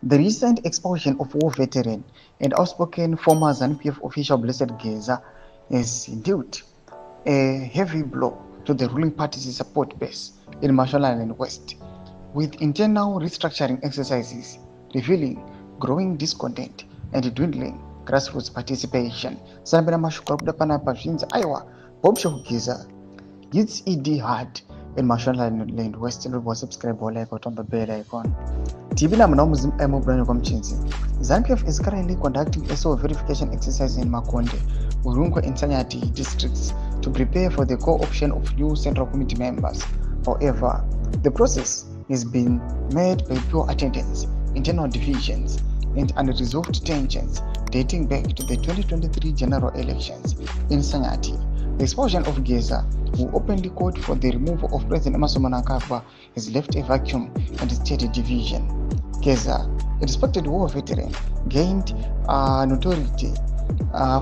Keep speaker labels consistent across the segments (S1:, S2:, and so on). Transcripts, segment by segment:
S1: The recent expulsion of war veteran and outspoken former ZANU-PF official Blessed Gesa is indeed a heavy blow to the ruling party's support base in Mashonaland West, with internal restructuring exercises revealing growing discontent and dwindling grassroots participation. Sanabena mashukuru kuda panapa zvinzi aiwa Bob Gesa hits ED hard in Mashonaland West and will subscribe or like on the bell icon. Tibina mnangagwaZim komchinzi. ZANU-PF is currently conducting a SO verification exercise in Makonde, Urungwe and Sanyati districts to prepare for the co-option of new Central Committee members. However, the process is being made by pure attendance, internal divisions, and unresolved tensions dating back to the 2023 general elections in Sanyati. The expulsion of Gesa, who openly called for the removal of President mnangagwa, has left a vacuum and stirred a division. Gesa, a respected war veteran, gained notoriety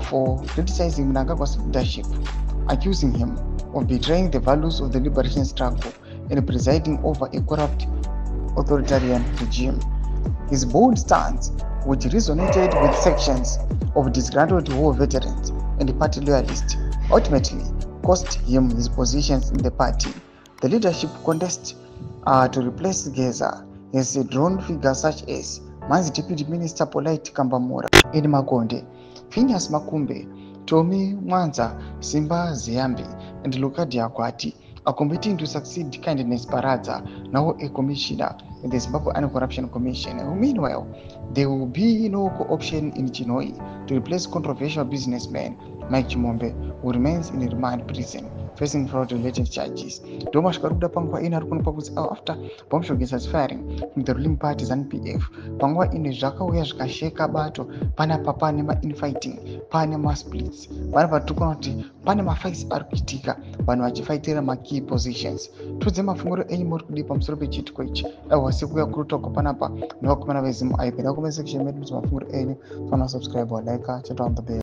S1: for criticizing Mnangagwa's leadership, accusing him of betraying the values of the liberation struggle and presiding over a corrupt authoritarian regime. His bold stance, which resonated with sections of disgruntled war veterans and party loyalists, ultimately cost him his positions in the party. The leadership contest to replace Gesa has drawn figures such as Man's Deputy Minister Polite Kambamura in Makonde, Phineas Makumbe, Tommy Mwanza, Simba Ziyambi, and Lukadia Kwati are committing to succeed Kindness Baraza, now a commissioner in the Zimbabwe Anti-Corruption Commission. Meanwhile, there will be no co-option in Chinoi to replace controversial businessman Mike Chimombe, who remains in remand prison facing fraud-related charges. After Gesa firing from the ruling party ZANU-PF, pangwa ine zvakauya zvikasheka bato panapa pane infighting, pane splits, panapa tukona kuti pane mafights ari kuitika, vanhu vachifaitira key positions. Tudze mafunguro enyu muri kudi pamusoro pechitiko ichi. Wasi kuya kurutoko panapa nevakomana veZIM aipenda comment section medu mafunguro enyu. Fana subscribe or like, chat on the bell.